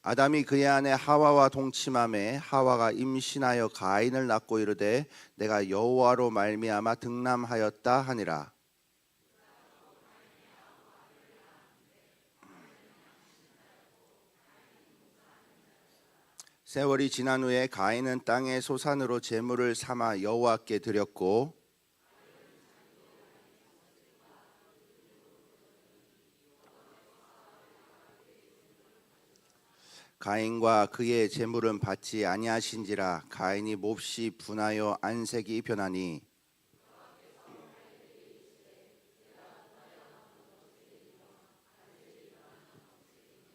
아담이 그의 아내 하와와 동침하매 하와가 임신하여 가인을 낳고 이르되 내가 여호와로 말미암아 등남하였다 하니라. 세월이 지난 후에 가인은 땅의 소산으로 제물을 삼아 여호와께 드렸고 가인과 그의 제물은 받지 아니하신지라. 가인이 몹시 분하여 안색이 변하니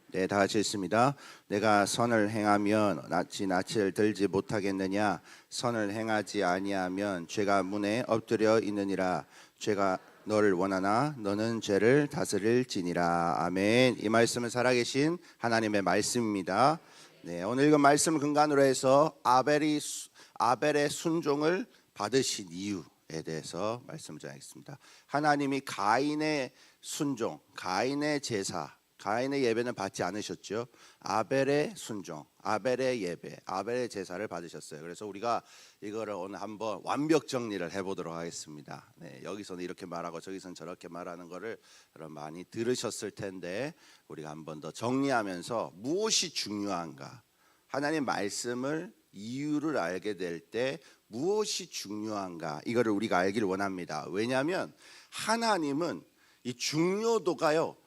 네, 다 같이 읽습니다. 내가 선을 행하면 낯을 들지 못하겠느냐? 선을 행하지 아니하면 죄가 문에 엎드려 있느니라. 죄가 너를 원하나 너는 죄를 다스릴지니라. 아멘. 이 말씀은 살아계신 하나님의 말씀입니다. 네, 오늘 읽은 말씀을 근간으로 해서 아벨의 순종을 받으신 이유에 대해서 말씀을 전하겠습니다. 하나님이 가인의 순종, 가인의 제사, 가인의 예배는 받지 않으셨죠. 아벨의 순종, 아벨의 예배, 아벨의 제사를 받으셨어요. 그래서 우리가 이거를 오늘 한번 완벽 정리를 해보도록 하겠습니다. 네, 여기서는 이렇게 말하고 저기서는 저렇게 말하는 거를 여러분 많이 들으셨을 텐데 우리가 한번 더 정리하면서 무엇이 중요한가, 하나님 말씀을 이유를 알게 될 때 무엇이 중요한가, 이거를 우리가 알기를 원합니다. 왜냐하면 하나님은 이 중요도가요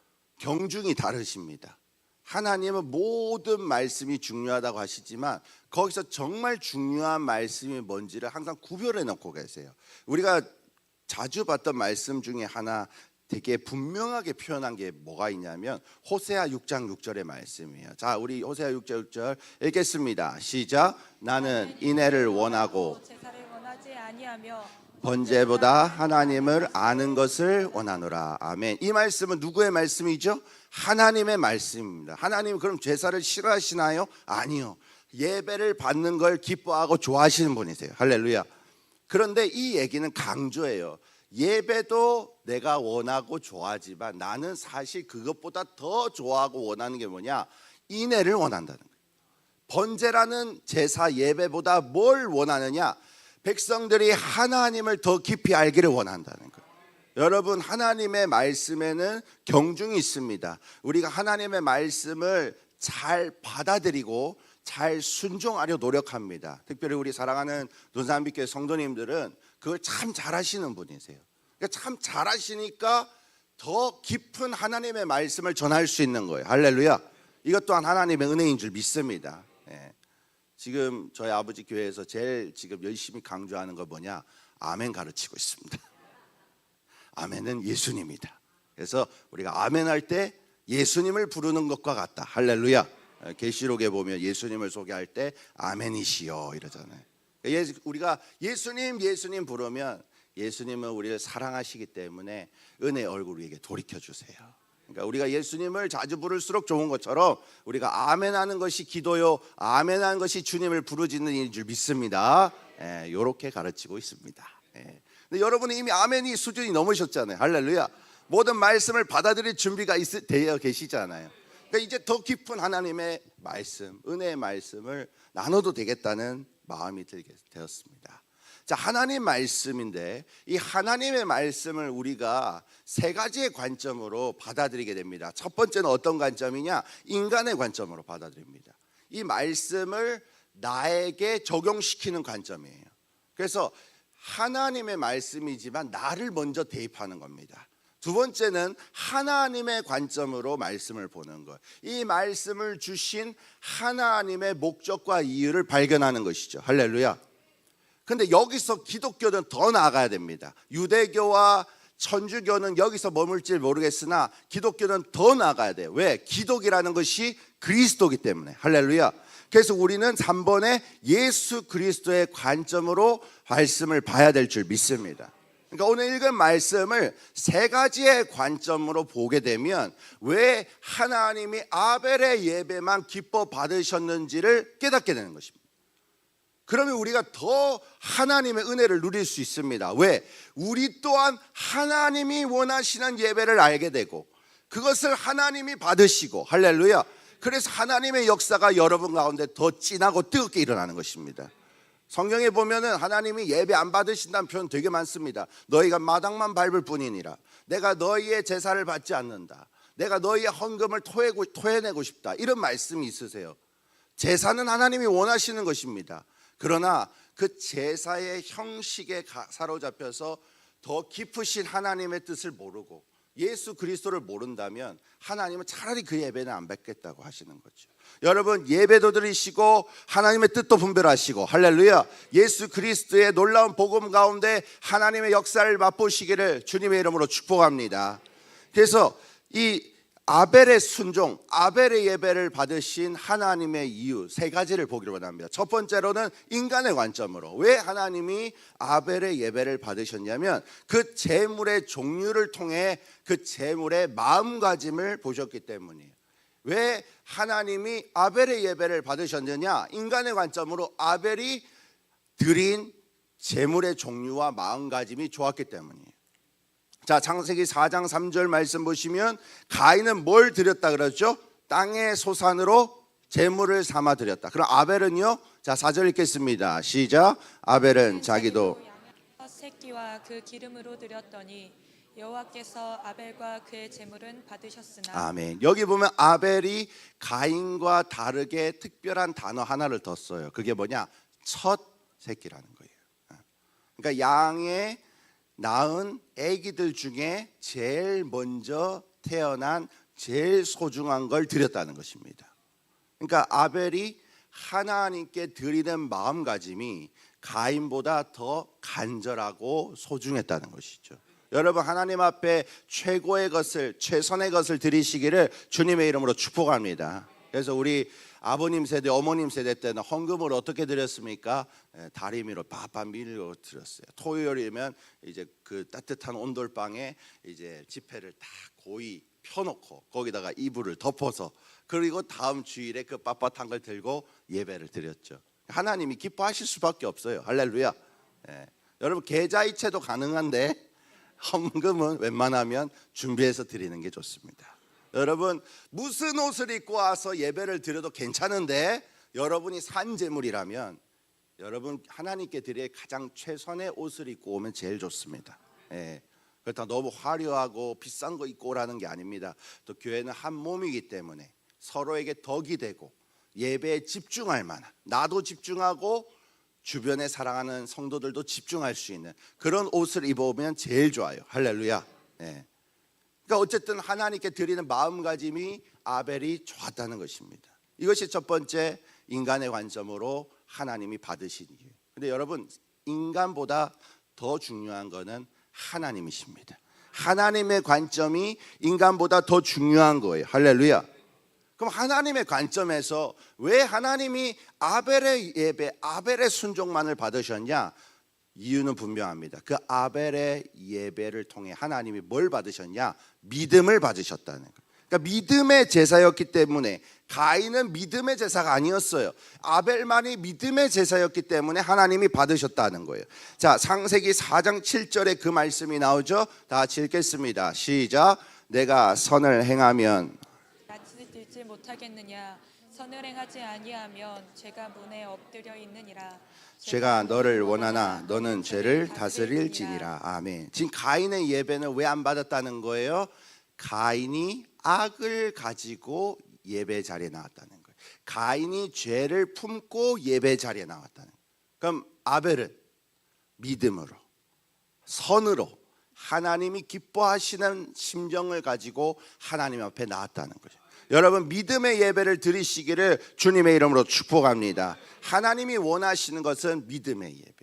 경중이 다르십니다. 하나님은 모든 말씀이 중요하다고 하시지만 거기서 정말 중요한 말씀이 뭔지를 항상 구별해 놓고 계세요. 우리가 자주 봤던 말씀 중에 하나 되게 분명하게 표현한 게 뭐가 있냐면 호세아 6장 6절의 말씀이에요. 자, 우리 호세아 6장 6절 읽겠습니다. 시작. 나는 인애를 원하고 제사를 원하지 아니하며 번제보다 하나님을 아는 것을 원하노라. 아멘. 이 말씀은 누구의 말씀이죠? 하나님의 말씀입니다. 하나님 그럼 제사를 싫어하시나요? 아니요. 예배를 받는 걸 기뻐하고 좋아하시는 분이세요. 할렐루야. 그런데 이 얘기는 강조해요. 예배도 내가 원하고 좋아하지만 나는 사실 그것보다 더 좋아하고 원하는 게 뭐냐? 인애를 원한다는 거예요. 번제라는 제사 예배보다 뭘 원하느냐? 백성들이 하나님을 더 깊이 알기를 원한다는 거예요. 여러분, 하나님의 말씀에는 경중이 있습니다. 우리가 하나님의 말씀을 잘 받아들이고 잘 순종하려 노력합니다. 특별히 우리 사랑하는 논산빛교회 성도님들은 그걸 참 잘하시는 분이세요. 그러니까 참 잘하시니까 더 깊은 하나님의 말씀을 전할 수 있는 거예요. 할렐루야. 이것 또한 하나님의 은혜인 줄 믿습니다. 예. 지금 저희 아버지 교회에서 제일 지금 열심히 강조하는 거 뭐냐? 아멘 가르치고 있습니다. 아멘은 예수님이다. 그래서 우리가 아멘 할 때 예수님을 부르는 것과 같다. 할렐루야. 계시록에 보면 예수님을 소개할 때 아멘이시여 이러잖아요. 우리가 예수님 예수님 부르면 예수님은 우리를 사랑하시기 때문에 은혜의 얼굴 우리에게 돌이켜 주세요. 그러니까 우리가 예수님을 자주 부를수록 좋은 것처럼 우리가 아멘하는 것이 기도요, 아멘하는 것이 주님을 부르짖는 일인 줄 믿습니다. 이렇게 가르치고 있습니다. 근데 여러분은 이미 아멘이 수준이 넘으셨잖아요. 할렐루야. 모든 말씀을 받아들일 준비가 되어 계시잖아요. 그러니까 이제 더 깊은 하나님의 말씀, 은혜의 말씀을 나눠도 되겠다는 마음이 들게 되었습니다. 자, 하나님 말씀인데 이 하나님의 말씀을 우리가 세 가지의 관점으로 받아들이게 됩니다. 첫 번째는 어떤 관점이냐? 인간의 관점으로 받아들입니다. 이 말씀을 나에게 적용시키는 관점이에요. 그래서 하나님의 말씀이지만 나를 먼저 대입하는 겁니다. 두 번째는 하나님의 관점으로 말씀을 보는 것. 이 말씀을 주신 하나님의 목적과 이유를 발견하는 것이죠. 할렐루야. 근데 여기서 기독교는 더 나아가야 됩니다. 유대교와 천주교는 여기서 머물지 모르겠으나 기독교는 더 나아가야 돼요. 왜? 기독이라는 것이 그리스도이기 때문에. 할렐루야. 그래서 우리는 3번에 예수 그리스도의 관점으로 말씀을 봐야 될 줄 믿습니다. 그러니까 오늘 읽은 말씀을 세 가지의 관점으로 보게 되면 왜 하나님이 아벨의 예배만 기뻐 받으셨는지를 깨닫게 되는 것입니다. 그러면 우리가 더 하나님의 은혜를 누릴 수 있습니다. 왜? 우리 또한 하나님이 원하시는 예배를 알게 되고 그것을 하나님이 받으시고, 할렐루야, 그래서 하나님의 역사가 여러분 가운데 더 진하고 뜨겁게 일어나는 것입니다. 성경에 보면은 하나님이 예배 안 받으신다는 표현 되게 많습니다. 너희가 마당만 밟을 뿐이니라. 내가 너희의 제사를 받지 않는다. 내가 너희의 헌금을 토해내고 싶다. 이런 말씀이 있으세요. 제사는 하나님이 원하시는 것입니다. 그러나 그 제사의 형식에 사로잡혀서 더 깊으신 하나님의 뜻을 모르고 예수 그리스도를 모른다면 하나님은 차라리 그 예배는 안 받겠다고 하시는 거죠. 여러분, 예배도 드리시고 하나님의 뜻도 분별하시고, 할렐루야, 예수 그리스도의 놀라운 복음 가운데 하나님의 역사를 맛보시기를 주님의 이름으로 축복합니다. 그래서 이 아벨의 순종, 아벨의 예배를 받으신 하나님의 이유 세 가지를 보기를 원합니다. 첫 번째로는 인간의 관점으로 왜 하나님이 아벨의 예배를 받으셨냐면 그 제물의 종류를 통해 그 제물의 마음가짐을 보셨기 때문이에요. 왜 하나님이 아벨의 예배를 받으셨느냐? 인간의 관점으로 아벨이 드린 제물의 종류와 마음가짐이 좋았기 때문이에요. 자, 창세기 4장 3절 말씀 보시면 가인은 뭘 드렸다 그랬죠? 땅의 소산으로 제물을 삼아 드렸다. 그럼 아벨은요? 자, 4절 읽겠습니다. 시작. 아벨은 자기도 첫 새끼와 그 기름으로 드렸더니 여호와께서 아벨과 그의 제물은 받으셨으나. 아멘. 여기 보면 아벨이 가인과 다르게 특별한 단어 하나를 더 써요. 그게 뭐냐? 첫 새끼라는 거예요. 그러니까 양의 낳은 아기들 중에 제일 먼저 태어난 제일 소중한 걸 드렸다는 것입니다. 그러니까 아벨이 하나님께 드리는 마음가짐이 가인보다 더 간절하고 소중했다는 것이죠. 여러분, 하나님 앞에 최고의 것을, 최선의 것을 드리시기를 주님의 이름으로 축복합니다. 그래서 우리 아버님 세대, 어머님 세대 때는 헌금을 어떻게 드렸습니까? 다리미로 바바 밀고 드렸어요. 토요일이면 이제 그 따뜻한 온돌방에 이제 지폐를 다 고이 펴놓고 거기다가 이불을 덮어서, 그리고 다음 주일에 그 빳빳한 걸 들고 예배를 드렸죠. 하나님이 기뻐하실 수밖에 없어요. 할렐루야. 여러분, 계좌이체도 가능한데 헌금은 웬만하면 준비해서 드리는 게 좋습니다. 여러분, 무슨 옷을 입고 와서 예배를 드려도 괜찮은데 여러분이 산 제물이라면 여러분 하나님께 드릴 가장 최선의 옷을 입고 오면 제일 좋습니다. 그렇다고 너무 화려하고 비싼 거 입고 오라는 게 아닙니다. 또 교회는 한 몸이기 때문에 서로에게 덕이 되고 예배에 집중할 만한, 나도 집중하고 주변에 사랑하는 성도들도 집중할 수 있는 그런 옷을 입어오면 제일 좋아요. 할렐루야. 그러니까 어쨌든 하나님께 드리는 마음가짐이 아벨이 좋았다는 것입니다. 이것이 첫 번째 인간의 관점으로 하나님이 받으신 이유. 근데 여러분, 인간보다 더 중요한 것은 하나님이십니다. 하나님의 관점이 인간보다 더 중요한 거예요. 할렐루야. 그럼 하나님의 관점에서 왜 하나님이 아벨의 예배, 아벨의 순종만을 받으셨냐? 이유는 분명합니다. 그 아벨의 예배를 통해 하나님이 뭘 받으셨냐? 믿음을 받으셨다는 거예요. 그러니까 믿음의 제사였기 때문에, 가인은 믿음의 제사가 아니었어요. 아벨만이 믿음의 제사였기 때문에 하나님이 받으셨다는 거예요. 자, 창세기 4장 7절에 그 말씀이 나오죠. 다 같이 읽겠습니다. 시작. 내가 선을 행하면 낯을 들지 못하겠느냐? 선을 행하지 아니하면 죄가 문에 엎드려 있느니라. 죄가 너를 원하나 너는 죄를 다스릴지니라. 아멘. 지금 가인의 예배는 왜 안 받았다는 거예요? 가인이 악을 가지고 예배 자리에 나왔다는 거예요. 가인이 죄를 품고 예배 자리에 나왔다는 거예요. 그럼 아벨은 믿음으로, 선으로 하나님이 기뻐하시는 심정을 가지고 하나님 앞에 나왔다는 거죠. 여러분, 믿음의 예배를 드리시기를 주님의 이름으로 축복합니다. 하나님이 원하시는 것은 믿음의 예배예요.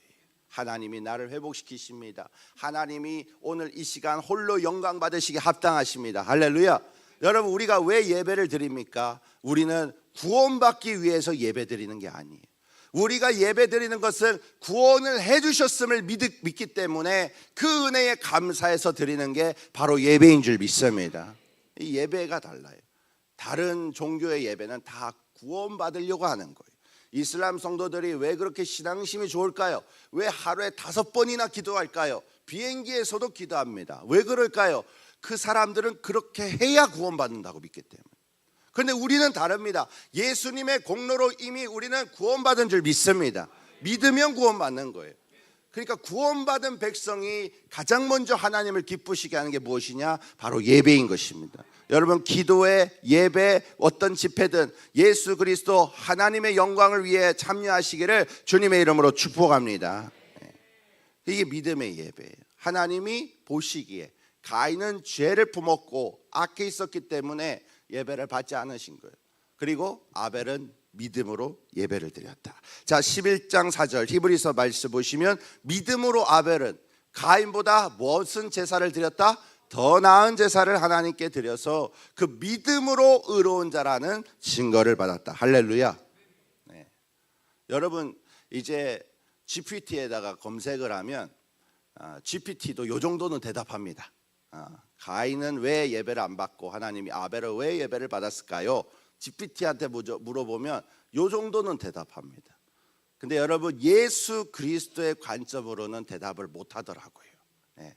하나님이 나를 회복시키십니다. 하나님이 오늘 이 시간 홀로 영광 받으시기 합당하십니다. 할렐루야. 여러분, 우리가 왜 예배를 드립니까? 우리는 구원받기 위해서 예배 드리는 게 아니에요. 우리가 예배 드리는 것은 구원을 해주셨음을 믿기 때문에 그 은혜에 감사해서 드리는 게 바로 예배인 줄 믿습니다. 이 예배가 달라요. 다른 종교의 예배는 다 구원받으려고 하는 거예요. 이슬람 성도들이 왜 그렇게 신앙심이 좋을까요? 왜 하루에 5번이나 기도할까요? 비행기에서도 기도합니다. 왜 그럴까요? 그 사람들은 그렇게 해야 구원받는다고 믿기 때문에. 그런데 우리는 다릅니다. 예수님의 공로로 이미 우리는 구원받은 줄 믿습니다. 믿으면 구원받는 거예요. 그러니까 구원받은 백성이 가장 먼저 하나님을 기쁘시게 하는 게 무엇이냐? 바로 예배인 것입니다. 여러분, 기도회, 예배, 어떤 집회든 예수 그리스도 하나님의 영광을 위해 참여하시기를 주님의 이름으로 축복합니다. 이게 믿음의 예배예요. 하나님이 보시기에 가인은 죄를 품었고 악해 있었기 때문에 예배를 받지 않으신 거예요. 그리고 아벨은 믿음으로 예배를 드렸다. 자, 11장 4절 히브리서 말씀 보시면 믿음으로 아벨은 가인보다 무슨 제사를 드렸다? 더 나은 제사를 하나님께 드려서 그 믿음으로 의로운 자라는 증거를 받았다. 할렐루야. 네. 여러분, 이제 GPT에다가 검색을 하면 GPT도 요 정도는 대답합니다. 가인은 왜 예배를 안 받고 하나님이 아벨은 왜 예배를 받았을까요? GPT한테 물어보면 요 정도는 대답합니다. 근데 여러분, 예수 그리스도의 관점으로는 대답을 못 하더라고요. 네.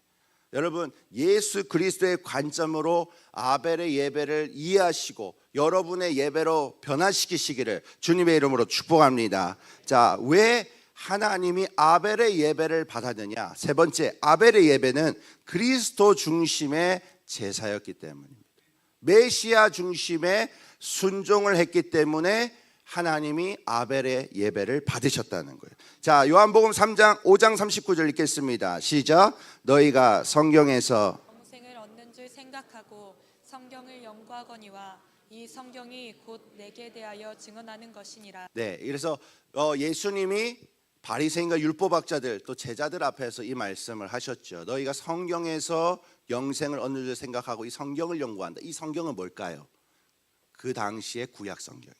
여러분, 예수 그리스도의 관점으로 아벨의 예배를 이해하시고 여러분의 예배로 변화시키시기를 주님의 이름으로 축복합니다. 자, 왜 하나님이 아벨의 예배를 받았느냐? 세 번째, 아벨의 예배는 그리스도 중심의 제사였기 때문입니다. 메시아 중심의 순종을 했기 때문에 하나님이 아벨의 예배를 받으셨다는 거예요. 자, 요한복음 5장 39절 읽겠습니다. 시작. 너희가 성경에서 영생을 얻는 줄 생각하고 성경을 연구하거니와 이 성경이 곧 내게 대하여 증언하는 것이니라. 네, 그래서 예수님이 바리새인과 율법학자들 또 제자들 앞에서 이 말씀을 하셨죠. 너희가 성경에서 영생을 얻는 줄 생각하고 이 성경을 연구한다. 이 성경은 뭘까요? 그 당시의 구약 성경이에요.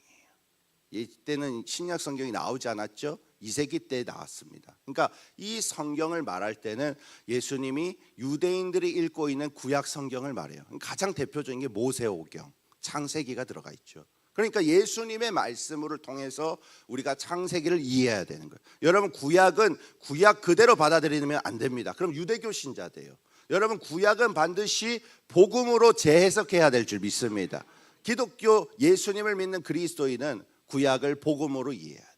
이때는 신약 성경이 나오지 않았죠. 2세기 때 나왔습니다. 그러니까 이 성경을 말할 때는 예수님이 유대인들이 읽고 있는 구약 성경을 말해요. 가장 대표적인 게 모세오경, 창세기가 들어가 있죠. 그러니까 예수님의 말씀을 통해서 우리가 창세기를 이해해야 되는 거예요. 여러분, 구약은 구약 그대로 받아들이면 안 됩니다. 그럼 유대교 신자 돼요. 여러분, 구약은 반드시 복음으로 재해석해야 될 줄 믿습니다. 기독교 예수님을 믿는 그리스도인은 구약을 복음으로 이해해야 돼요.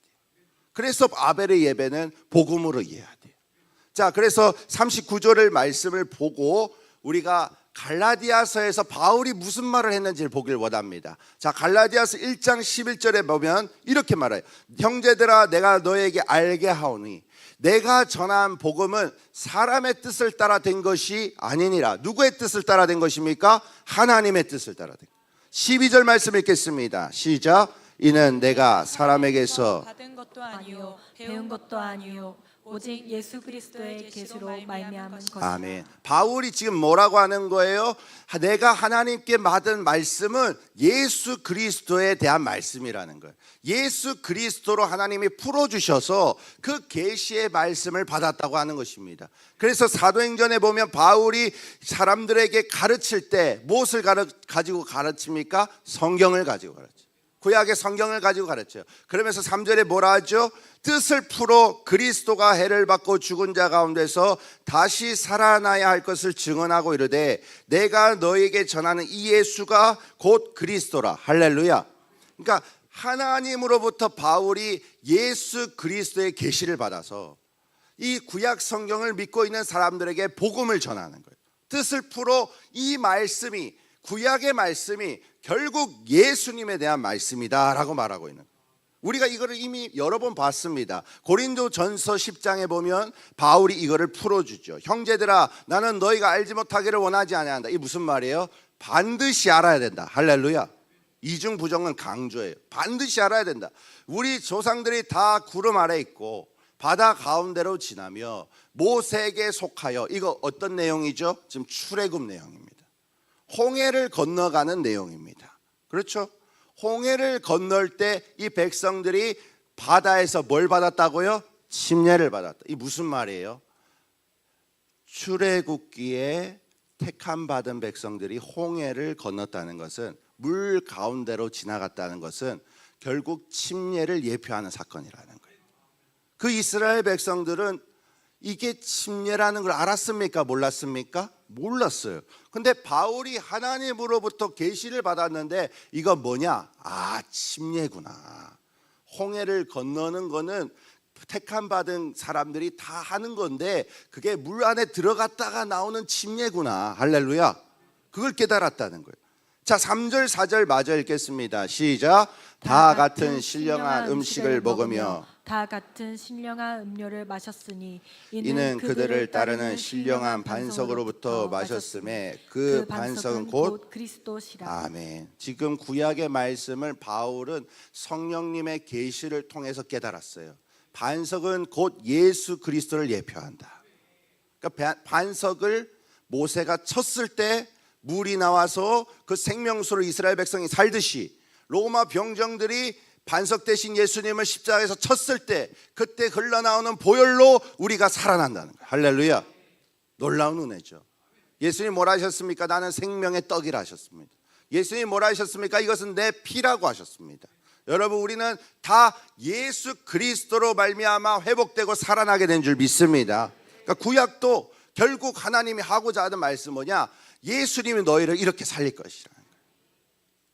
그래서 아벨의 예배는 복음으로 이해해야 돼요. 자, 그래서 39절의 말씀을 보고 우리가 갈라디아서에서 바울이 무슨 말을 했는지를 보길 원합니다. 자, 갈라디아서 1장 11절에 보면 이렇게 말해요. 형제들아, 내가 너에게 알게 하오니 내가 전한 복음은 사람의 뜻을 따라 된 것이 아니니라. 누구의 뜻을 따라 된 것입니까? 하나님의 뜻을 따라 된 것. 12절 말씀 읽겠습니다. 시작. 이는 내가 사람에게서 받은 것도 아니요 배운 것도 아니요 오직 예수 그리스도의 계시로 말미암은 것이라. 아멘. 바울이 지금 뭐라고 하는 거예요? 내가 하나님께 받은 말씀은 예수 그리스도에 대한 말씀이라는 거예요. 예수 그리스도로 하나님이 풀어주셔서 그 계시의 말씀을 받았다고 하는 것입니다. 그래서 사도행전에 보면 바울이 사람들에게 가르칠 때 무엇을 가지고 가르칩니까? 성경을 가지고 가르쳐요. 구약의 성경을 가지고 가르쳐요. 그러면서 3절에 뭐라 하죠? 뜻을 풀어 그리스도가 해를 받고 죽은 자 가운데서 다시 살아나야 할 것을 증언하고 이르되 내가 너에게 전하는 이 예수가 곧 그리스도라. 할렐루야. 그러니까 하나님으로부터 바울이 예수 그리스도의 계시를 받아서 이 구약 성경을 믿고 있는 사람들에게 복음을 전하는 거예요. 뜻을 풀어 이 말씀이, 구약의 말씀이 결국 예수님에 대한 말씀이다 라고 말하고 있는 거예요. 우리가 이거를 이미 여러 번 봤습니다. 고린도전서 10장에 보면 바울이 이거를 풀어주죠. 형제들아, 나는 너희가 알지 못하기를 원하지 아니한다. 이게 무슨 말이에요? 반드시 알아야 된다. 할렐루야. 이중 부정은 강조예요. 반드시 알아야 된다. 우리 조상들이 다 구름 아래 있고 바다 가운데로 지나며 모세에게 속하여, 이거 어떤 내용이죠? 지금 출애굽 내용입니다. 홍해를 건너가는 내용입니다. 그렇죠? 홍해를 건널 때 이 백성들이 바다에서 뭘 받았다고요? 침례를 받았다. 이 무슨 말이에요? 출애굽기에 택함 받은 백성들이 홍해를 건넜다는 것은, 물 가운데로 지나갔다는 것은 결국 침례를 예표하는 사건이라는 거예요. 그 이스라엘 백성들은 이게 침례라는 걸 알았습니까? 몰랐습니까? 몰랐어요. 근데 바울이 하나님으로부터 계시를 받았는데 이건 뭐냐? 아, 침례구나. 홍해를 건너는 거는 택함 받은 사람들이 다 하는 건데 그게 물 안에 들어갔다가 나오는 침례구나. 할렐루야. 그걸 깨달았다는 거예요. 자, 3절 4절 마저 읽겠습니다. 시작. 다 같은 신령한 음식을 먹으며 다 같은 신령한 음료를 마셨으니 이는 그들을 따르는 신령한 반석으로부터 마셨음에 그 반석은 곧 그리스도시라. 아멘. 지금 구약의 말씀을 바울은 성령님의 계시를 통해서 깨달았어요. 반석은 곧 예수 그리스도를 예표한다. 그러니까 반석을 모세가 쳤을 때 물이 나와서 그 생명수를 이스라엘 백성이 살듯이 로마 병정들이 반석 대신 예수님을 십자가에서 쳤을 때 그때 흘러나오는 보혈로 우리가 살아난다는 거예요. 할렐루야. 놀라운 은혜죠. 예수님 뭐라 하셨습니까? 나는 생명의 떡이라 하셨습니다. 예수님 뭐라 하셨습니까? 이것은 내 피라고 하셨습니다. 여러분, 우리는 다 예수 그리스도로 말미암아 회복되고 살아나게 된 줄 믿습니다. 그러니까 구약도 결국 하나님이 하고자 하는 말씀 뭐냐? 예수님이 너희를 이렇게 살릴 것이라는 거예요.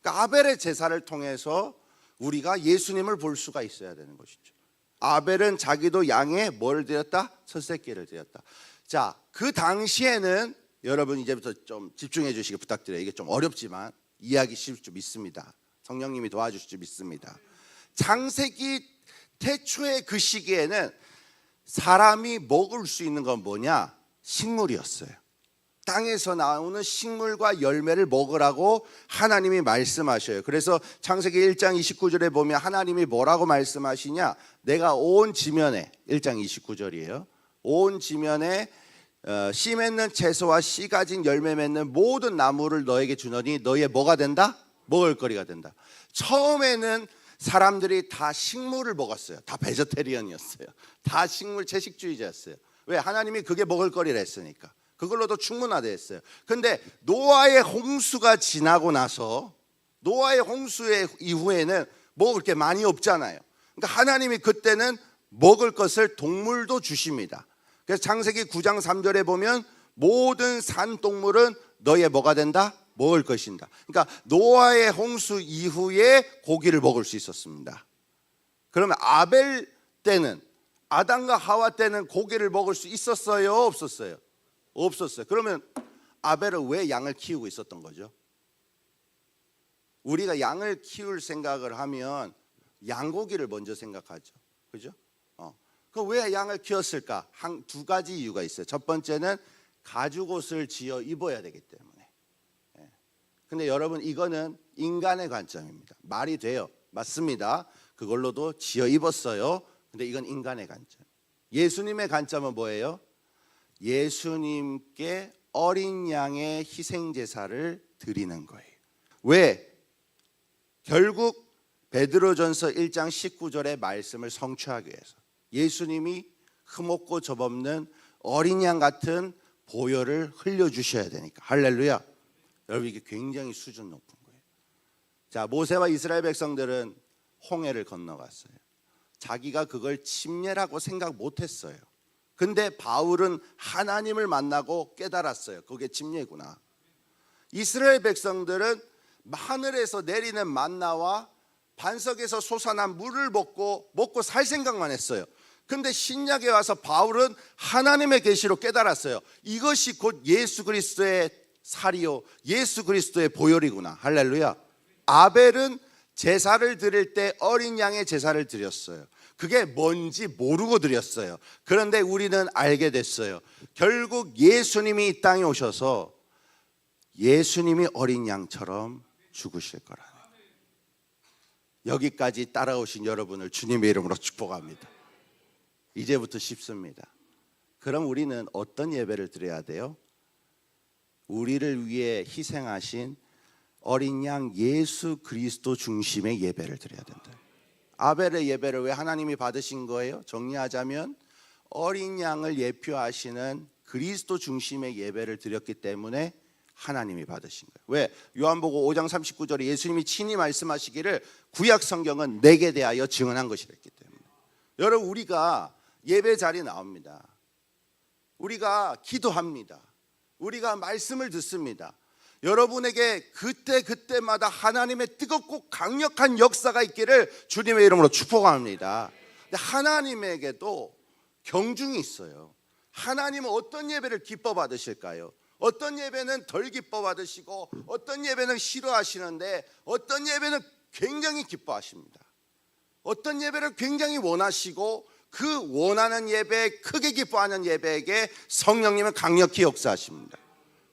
그러니까 아벨의 제사를 통해서 우리가 예수님을 볼 수가 있어야 되는 것이죠. 아벨은 자기도 양에 뭘 드렸다? 첫 새끼를 드렸다. 자, 그 당시에는 여러분 이제부터 좀 집중해 주시기 부탁드려요. 이게 좀 어렵지만 이해하기 쉬울 줄 믿습니다. 성령님이 도와주실 줄 믿습니다. 창세기 태초의 그 시기에는 사람이 먹을 수 있는 건 뭐냐? 식물이었어요. 땅에서 나오는 식물과 열매를 먹으라고 하나님이 말씀하셔요. 그래서 창세기 1장 29절에 보면 하나님이 뭐라고 말씀하시냐? 내가 온 지면에, 1장 29절이에요. 온 지면에 씨 맺는 채소와 씨 가진 열매 맺는 모든 나무를 너에게 주노니 너희의 뭐가 된다? 먹을거리가 된다. 처음에는 사람들이 다 식물을 먹었어요. 다 베저테리언이었어요. 다 식물 채식주의자였어요. 왜? 하나님이 그게 먹을거리라 했으니까. 그걸로도 충분하다 했어요. 근데 노아의 홍수가 지나고 나서 노아의 홍수의 이후에는 먹을 게 많이 없잖아요. 그러니까 하나님이 그때는 먹을 것을 동물도 주십니다. 그래서 창세기 9장 3절에 보면 모든 산동물은 너의 뭐가 된다? 먹을 것인다. 그러니까 노아의 홍수 이후에 고기를 먹을 수 있었습니다. 그러면 아벨 때는, 아담과 하와 때는 고기를 먹을 수 있었어요? 없었어요? 없었어요. 그러면 아벨은 왜 양을 키우고 있었던 거죠? 우리가 양을 키울 생각을 하면 양고기를 먼저 생각하죠. 그죠? 그럼 왜 양을 키웠을까? 두 가지 이유가 있어요. 첫 번째는 가죽옷을 지어 입어야 되기 때문에. 근데 여러분, 이거는 인간의 관점입니다. 말이 돼요. 맞습니다. 그걸로도 지어 입었어요. 근데 이건 인간의 관점. 예수님의 관점은 뭐예요? 예수님께 어린 양의 희생 제사를 드리는 거예요. 왜? 결국 베드로전서 1장 19절의 말씀을 성취하기 위해서 예수님이 흠없고 접없는 어린 양 같은 보혈을 흘려주셔야 되니까. 할렐루야. 여러분, 이게 굉장히 수준 높은 거예요. 자, 모세와 이스라엘 백성들은 홍해를 건너갔어요. 자기가 그걸 침례라고 생각 못했어요. 근데 바울은 하나님을 만나고 깨달았어요. 그게 침례구나. 이스라엘 백성들은 하늘에서 내리는 만나와 반석에서 솟아난 물을 먹고 살 생각만 했어요. 근데 신약에 와서 바울은 하나님의 계시로 깨달았어요. 이것이 곧 예수 그리스도의 살이요 예수 그리스도의 보혈이구나. 할렐루야. 아벨은 제사를 드릴 때 어린 양의 제사를 드렸어요. 그게 뭔지 모르고 드렸어요. 그런데 우리는 알게 됐어요. 결국 예수님이 이 땅에 오셔서 예수님이 어린 양처럼 죽으실 거라는, 여기까지 따라오신 여러분을 주님의 이름으로 축복합니다. 이제부터 쉽습니다. 그럼 우리는 어떤 예배를 드려야 돼요? 우리를 위해 희생하신 어린 양 예수 그리스도 중심의 예배를 드려야 된다. 아벨의 예배를 왜 하나님이 받으신 거예요? 정리하자면 어린 양을 예표하시는 그리스도 중심의 예배를 드렸기 때문에 하나님이 받으신 거예요. 왜? 요한복음 5장 39절에 예수님이 친히 말씀하시기를 구약 성경은 내게 대하여 증언한 것이랬기 때문에. 여러분, 우리가 예배 자리에 나옵니다. 우리가 기도합니다. 우리가 말씀을 듣습니다. 여러분에게 그때마다 하나님의 뜨겁고 강력한 역사가 있기를 주님의 이름으로 축복합니다. 근데 하나님에게도 경중이 있어요. 하나님은 어떤 예배를 기뻐 받으실까요? 어떤 예배는 덜 기뻐 받으시고 어떤 예배는 싫어하시는데 어떤 예배는 굉장히 기뻐하십니다. 어떤 예배를 굉장히 원하시고 그 원하는 예배, 크게 기뻐하는 예배에게 성령님은 강력히 역사하십니다.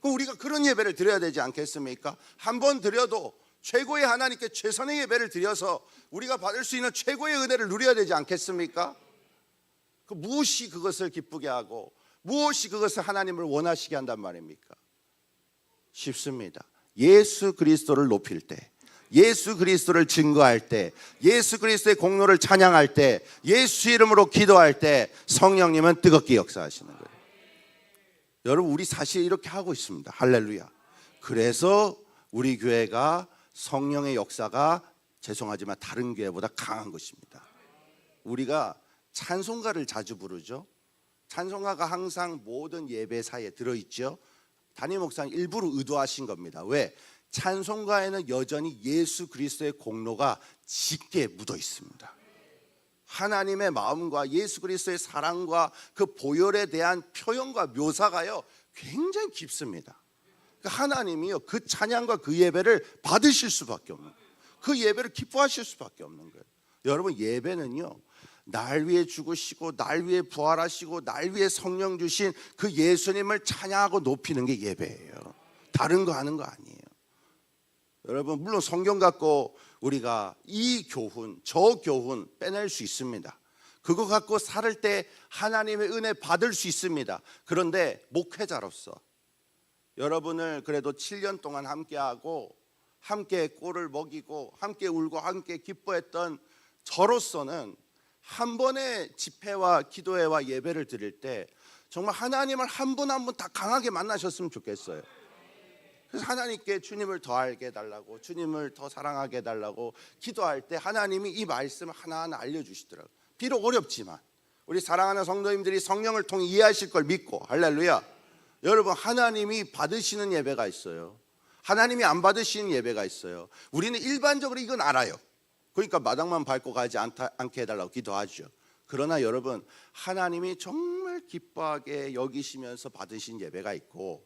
그럼 우리가 그런 예배를 드려야 되지 않겠습니까? 한 번 드려도 최고의 하나님께 최선의 예배를 드려서 우리가 받을 수 있는 최고의 은혜를 누려야 되지 않겠습니까? 무엇이 그것을 기쁘게 하고 무엇이 그것을 하나님을 원하시게 한단 말입니까? 쉽습니다. 예수 그리스도를 높일 때, 예수 그리스도를 증거할 때, 예수 그리스도의 공로를 찬양할 때, 예수 이름으로 기도할 때 성령님은 뜨겁게 역사하시는 거예요. 여러분, 우리 사실 이렇게 하고 있습니다. 할렐루야. 그래서 우리 교회가 성령의 역사가 죄송하지만 다른 교회보다 강한 것입니다. 우리가 찬송가를 자주 부르죠. 찬송가가 항상 모든 예배사에 들어있죠. 담임 목사님 일부러 의도하신 겁니다. 왜? 찬송가에는 여전히 예수 그리스도의 공로가 짙게 묻어 있습니다. 하나님의 마음과 예수 그리스도의 사랑과 그 보혈에 대한 표현과 묘사가요 굉장히 깊습니다. 하나님이요 그 찬양과 그 예배를 받으실 수밖에 없는 거예요. 그 예배를 기뻐하실 수밖에 없는 거예요. 여러분, 예배는요 날 위해 죽으시고 날 위해 부활하시고 날 위해 성령 주신 그 예수님을 찬양하고 높이는 게 예배예요. 다른 거 하는 거 아니에요. 여러분, 물론 성경 갖고 우리가 이 교훈 저 교훈 빼낼 수 있습니다. 그거 갖고 살 때 하나님의 은혜 받을 수 있습니다. 그런데 목회자로서 여러분을 그래도 7년 동안 함께하고 함께 꼴을 먹이고 함께 울고 함께 기뻐했던 저로서는 한 번의 집회와 기도회와 예배를 드릴 때 정말 하나님을 한 분 한 분 다 강하게 만나셨으면 좋겠어요. 그래서 하나님께 주님을 더 알게 해달라고, 주님을 더 사랑하게 해달라고 기도할 때 하나님이 이 말씀을 하나하나 알려주시더라고요. 비록 어렵지만 우리 사랑하는 성도님들이 성령을 통해 이해하실 걸 믿고, 할렐루야. 여러분, 하나님이 받으시는 예배가 있어요. 하나님이 안 받으시는 예배가 있어요. 우리는 일반적으로 이건 알아요. 그러니까 마당만 밟고 가지 않게 해달라고 기도하죠. 그러나 여러분, 하나님이 정말 기뻐하게 여기시면서 받으신 예배가 있고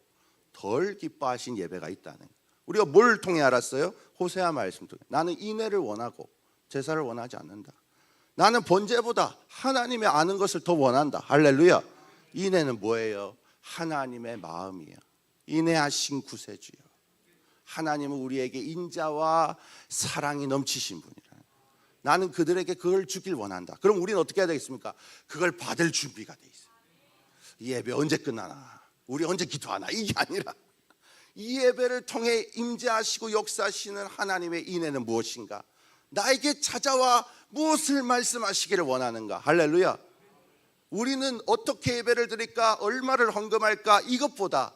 덜 기뻐하신 예배가 있다는 거예요. 우리가 뭘 통해 알았어요? 호세아 말씀 통해. 나는 인애를 원하고 제사를 원하지 않는다. 나는 번제보다 하나님의 아는 것을 더 원한다. 할렐루야. 인애는 뭐예요? 하나님의 마음이에요. 인애하신 구세주요. 하나님은 우리에게 인자와 사랑이 넘치신 분이라. 나는 그들에게 그걸 주길 원한다. 그럼 우리는 어떻게 해야 되겠습니까? 그걸 받을 준비가 돼 있어요. 이 예배 언제 끝나나? 우리 언제 기도하나? 이게 아니라 이 예배를 통해 임재하시고 역사하시는 하나님의 인애는 무엇인가? 나에게 찾아와 무엇을 말씀하시기를 원하는가? 할렐루야. 우리는 어떻게 예배를 드릴까? 얼마를 헌금할까? 이것보다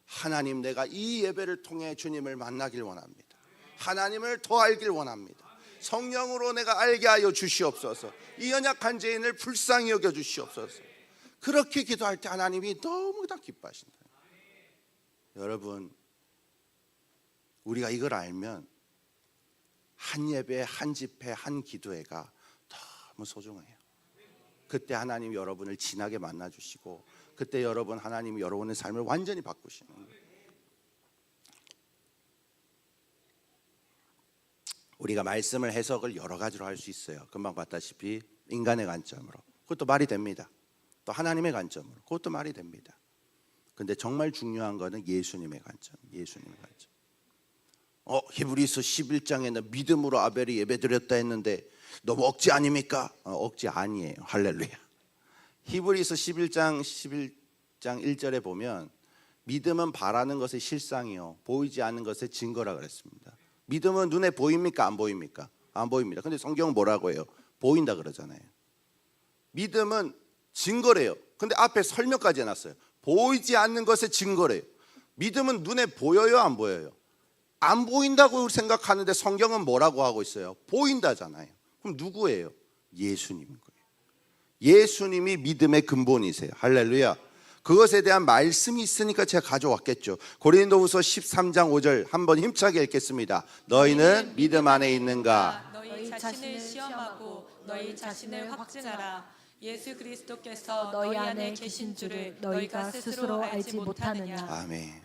하나님, 내가 이 예배를 통해 주님을 만나길 원합니다. 하나님을 더 알길 원합니다. 성령으로 내가 알게 하여 주시옵소서. 이 연약한 죄인을 불쌍히 여겨 주시옵소서. 그렇게 기도할 때 하나님이 너무나 기뻐하신다. 여러분, 우리가 이걸 알면 한 예배, 한 집회, 한 기도회가 너무 소중해요. 그때 하나님 여러분을 진하게 만나주시고 그때 여러분, 하나님이 여러분의 삶을 완전히 바꾸시는 거예요. 우리가 말씀을 해석을 여러 가지로 할 수 있어요. 금방 봤다시피 인간의 관점으로, 그것도 말이 됩니다. 또 하나님의 관점으로, 그것도 말이 됩니다. 근데 정말 중요한 거는 예수님의 관점, 예수님의 관점. 히브리서 11장에는 믿음으로 아벨이 예배드렸다 했는데 너무 억지 아닙니까? 억지 아니에요. 할렐루야. 히브리서 11장 1절에 보면 믿음은 바라는 것의 실상이요 보이지 않는 것의 증거라 그랬습니다. 믿음은 눈에 보입니까? 안 보입니까? 안 보입니다. 근데 성경은 뭐라고 해요? 보인다 그러잖아요. 믿음은 증거래요. 근데 앞에 설명까지 해놨어요. 보이지 않는 것의 증거래요. 믿음은 눈에 보여요? 안 보여요? 안 보인다고 생각하는데 성경은 뭐라고 하고 있어요? 보인다잖아요. 그럼 누구예요? 예수님인 거예요. 예수님이 믿음의 근본이세요. 할렐루야. 그것에 대한 말씀이 있으니까 제가 가져왔겠죠. 고린도후서 13장 5절 한번 힘차게 읽겠습니다. 너희는 믿음 안에 있는가? 너희 자신을 시험하고 너희 자신을 확증하라. 예수 그리스도께서 너희 안에 계신 줄을 너희가 스스로 알지 못하느냐. 아멘.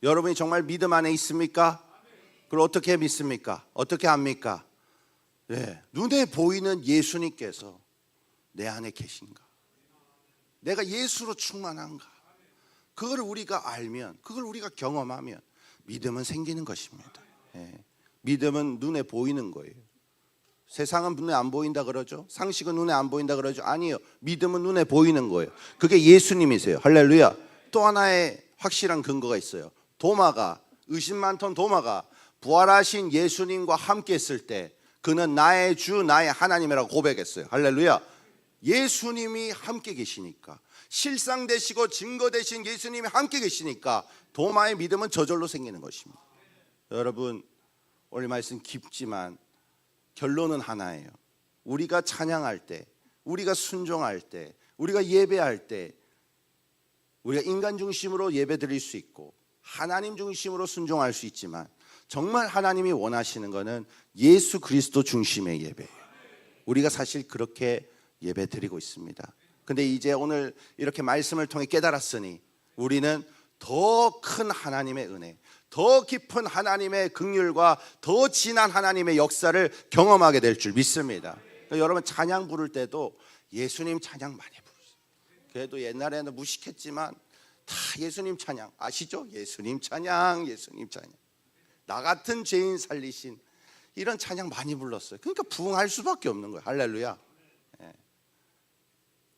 여러분이 정말 믿음 안에 있습니까? 그걸 어떻게 믿습니까? 어떻게 압니까? 네, 눈에 보이는 예수님께서 내 안에 계신가? 내가 예수로 충만한가? 그걸 우리가 알면, 그걸 우리가 경험하면 믿음은 생기는 것입니다. 네, 믿음은 눈에 보이는 거예요. 세상은 눈에 안 보인다 그러죠? 상식은 눈에 안 보인다 그러죠? 아니요, 믿음은 눈에 보이는 거예요. 그게 예수님이세요. 할렐루야. 또 하나의 확실한 근거가 있어요. 도마가, 의심 많던 도마가 부활하신 예수님과 함께 했을 때 그는 나의 주, 나의 하나님이라고 고백했어요. 할렐루야. 예수님이 함께 계시니까, 실상되시고 증거되신 예수님이 함께 계시니까 도마의 믿음은 저절로 생기는 것입니다. 여러분, 오늘 말씀 깊지만 결론은 하나예요. 우리가 찬양할 때, 우리가 순종할 때, 우리가 예배할 때, 우리가 인간 중심으로 예배 드릴 수 있고 하나님 중심으로 순종할 수 있지만, 정말 하나님이 원하시는 것은 예수 그리스도 중심의 예배예요. 우리가 사실 그렇게 예배 드리고 있습니다. 근데 이제 오늘 이렇게 말씀을 통해 깨달았으니 우리는 더 큰 하나님의 은혜, 더 깊은 하나님의 긍휼과 더 진한 하나님의 역사를 경험하게 될 줄 믿습니다. 그러니까 여러분, 찬양 부를 때도 예수님 찬양 많이 부르세요. 그래도 옛날에는 무식했지만 다 예수님 찬양 아시죠? 예수님 찬양, 예수님 찬양. 나 같은 죄인 살리신, 이런 찬양 많이 불렀어요. 그러니까 부흥할 수밖에 없는 거예요. 할렐루야. 예.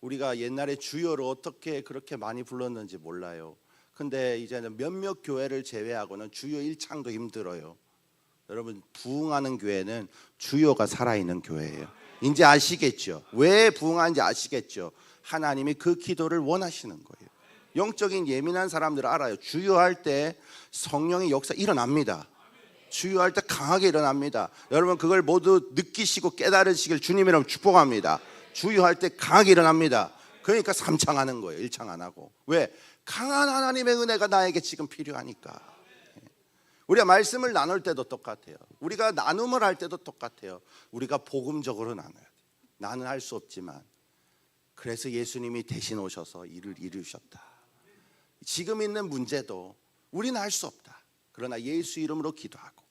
우리가 옛날에 주여를 어떻게 그렇게 많이 불렀는지 몰라요. 근데 이제는 몇몇 교회를 제외하고는 주여 1창도 힘들어요. 여러분, 부흥하는 교회는 주여가 살아있는 교회예요. 이제 아시겠죠? 왜 부흥하는지 아시겠죠? 하나님이 그 기도를 원하시는 거예요. 영적인 예민한 사람들 알아요. 주여할 때 성령의 역사 일어납니다. 주여할 때 강하게 일어납니다. 여러분, 그걸 모두 느끼시고 깨달으시길 주님이라고 축복합니다. 주여할 때 강하게 일어납니다. 그러니까 3창하는 거예요. 1창 안 하고. 왜? 강한 하나님의 은혜가 나에게 지금 필요하니까. 우리가 말씀을 나눌 때도 똑같아요. 우리가 나눔을 할 때도 똑같아요. 우리가 복음적으로 나눠야 돼요. 나는 할 수 없지만 그래서 예수님이 대신 오셔서 일을 이루셨다. 지금 있는 문제도 우리는 할 수 없다. 그러나 예수 이름으로 기도하고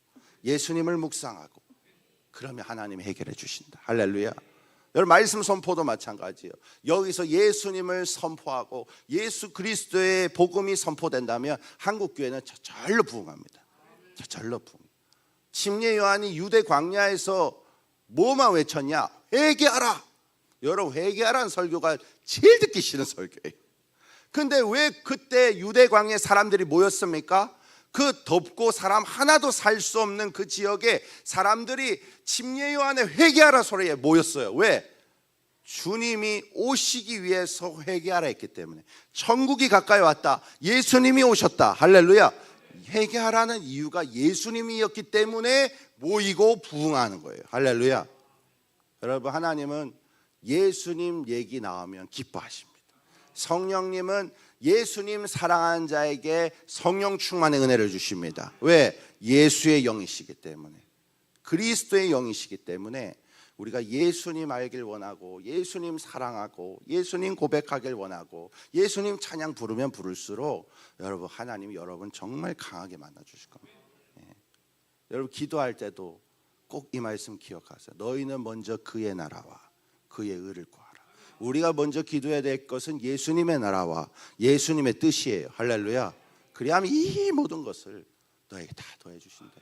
예수님을 묵상하고 그러면 하나님이 해결해 주신다. 할렐루야. 여러분, 말씀 선포도 마찬가지예요. 여기서 예수님을 선포하고 예수 그리스도의 복음이 선포된다면 한국교회는 저절로 부흥합니다. 저절로 부흥. 침례 요한이 유대 광야에서 뭐만 외쳤냐? 회개하라. 여러분, 회개하라는 설교가 제일 듣기 싫은 설교예요. 근데 왜 그때 유대 광야에 사람들이 모였습니까? 그 덥고 사람 하나도 살 수 없는 그 지역에 사람들이 침례 요한의 회개하라 소리에 모였어요. 왜? 주님이 오시기 위해서 회개하라 했기 때문에. 천국이 가까이 왔다. 예수님이 오셨다. 할렐루야. 회개하라는 이유가 예수님이었기 때문에 모이고 부흥하는 거예요. 할렐루야. 여러분, 하나님은 예수님 얘기 나오면 기뻐하십니다. 성령님은 예수님 사랑하는 자에게 성령 충만의 은혜를 주십니다. 왜? 예수의 영이시기 때문에, 그리스도의 영이시기 때문에 우리가 예수님 알길 원하고 예수님 사랑하고 예수님 고백하길 원하고 예수님 찬양 부르면 부를수록 여러분, 하나님이 여러분 정말 강하게 만나주실 겁니다. 여러분, 기도할 때도 꼭 이 말씀 기억하세요. 너희는 먼저 그의 나라와 그의 의를 구하라. 우리가 먼저 기도해야 될 것은 예수님의 나라와 예수님의 뜻이에요. 할렐루야. 그리하면 이 모든 것을 너에게 다 더해 주신다.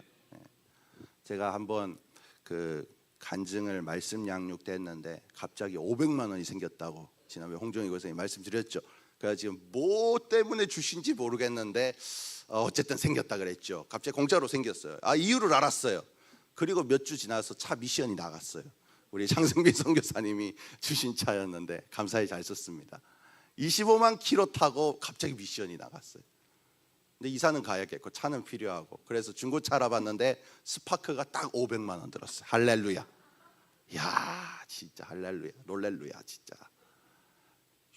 제가 한번 그 간증을 말씀 양육됐는데 갑자기 500만 원이 생겼다고 지난번에 홍종희 교수님 말씀드렸죠. 그래서 지금 뭐 때문에 주신지 모르겠는데 어쨌든 생겼다 그랬죠. 갑자기 공짜로 생겼어요. 이유를 알았어요. 그리고 몇 주 지나서 차 미션이 나갔어요. 우리 장성빈 선교사님이 주신 차였는데 감사히 잘 썼습니다. 25만 킬로 타고 갑자기 미션이 나갔어요. 근데 이사는 가야겠고 차는 필요하고, 그래서 중고차 알아봤는데 스파크가 딱 500만 원 들었어요. 할렐루야. 야, 진짜 할렐루야, 롤렐루야. 진짜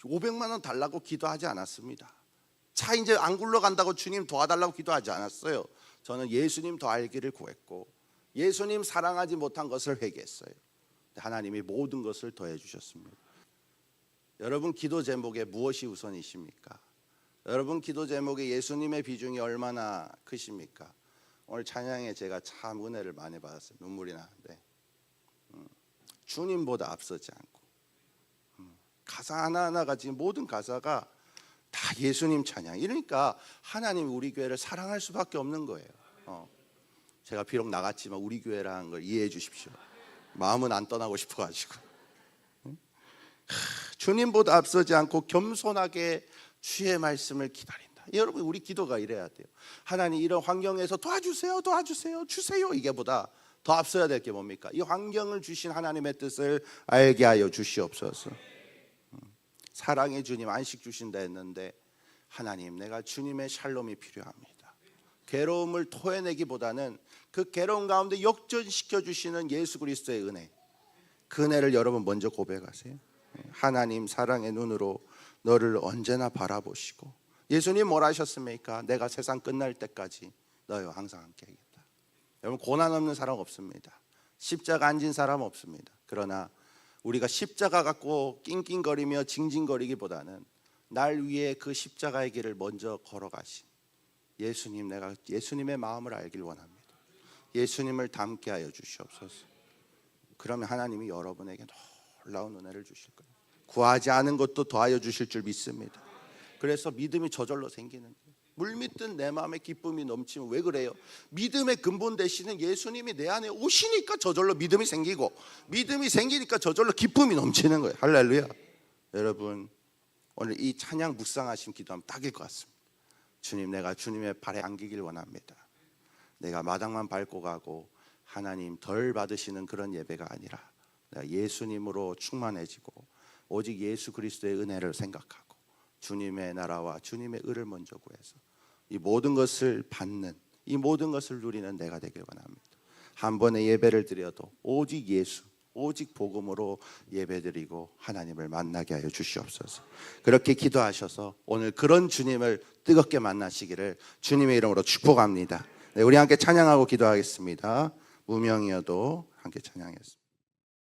500만 원 달라고 기도하지 않았습니다. 차 이제 안 굴러간다고 주님 도와달라고 기도하지 않았어요. 저는 예수님 더 알기를 구했고 예수님 사랑하지 못한 것을 회개했어요. 하나님이 모든 것을 더해 주셨습니다. 여러분 기도 제목에 무엇이 우선이십니까? 여러분 기도 제목에 예수님의 비중이 얼마나 크십니까? 오늘 찬양에 제가 참 은혜를 많이 받았어요. 눈물이 나는데 주님보다 앞서지 않고 가사 하나하나가 지금 모든 가사가 다 예수님 찬양. 이러니까 하나님이 우리 교회를 사랑할 수밖에 없는 거예요. 제가 비록 나갔지만 우리 교회라는 걸 이해해 주십시오. 마음은 안 떠나고 싶어가지고 주님보다 앞서지 않고 겸손하게 주의 말씀을 기다린다. 여러분 우리 기도가 이래야 돼요. 하나님 이런 환경에서 도와주세요, 도와주세요, 주세요. 이게보다 더 앞서야 될 게 뭡니까? 이 환경을 주신 하나님의 뜻을 알게 하여 주시옵소서. 사랑의 주님 안식 주신다 했는데 하나님 내가 주님의 샬롬이 필요합니다. 괴로움을 토해내기보다는 그 괴로움 가운데 역전시켜 주시는 예수 그리스도의 은혜, 그 은혜를 여러분 먼저 고백하세요. 하나님 사랑의 눈으로 너를 언제나 바라보시고 예수님 뭘 하셨습니까? 내가 세상 끝날 때까지 너희와 항상 함께 하겠다. 여러분 고난 없는 사람 없습니다. 십자가 안 진 사람 없습니다. 그러나 우리가 십자가 갖고 낑낑거리며 징징거리기보다는 날 위해 그 십자가의 길을 먼저 걸어가신 예수님, 내가 예수님의 마음을 알길 원합니다. 예수님을 닮게 하여 주시옵소서. 그러면 하나님이 여러분에게 놀라운 은혜를 주실 거예요. 구하지 않은 것도 더하여 주실 줄 믿습니다. 그래서 믿음이 저절로 생기는 거예요. 물밀듯 내 마음에 기쁨이 넘치면 왜 그래요? 믿음의 근본 되시는 예수님이 내 안에 오시니까 저절로 믿음이 생기고 믿음이 생기니까 저절로 기쁨이 넘치는 거예요. 할렐루야. 여러분 오늘 이 찬양 묵상하신 기도하면 딱일 것 같습니다. 주님 내가 주님의 발에 안기길 원합니다. 내가 마당만 밟고 가고 하나님 덜 받으시는 그런 예배가 아니라 내가 예수님으로 충만해지고 오직 예수 그리스도의 은혜를 생각하고 주님의 나라와 주님의 의를 먼저 구해서 이 모든 것을 받는, 이 모든 것을 누리는 내가 되길 원합니다. 한 번의 예배를 드려도 오직 예수, 오직 복음으로 예배드리고 하나님을 만나게 하여 주시옵소서. 그렇게 기도하셔서 오늘 그런 주님을 뜨겁게 만나시기를 주님의 이름으로 축복합니다. 네, 우리 함께 찬양하고 기도하겠습니다. 무명이어도 함께 찬양했습니다.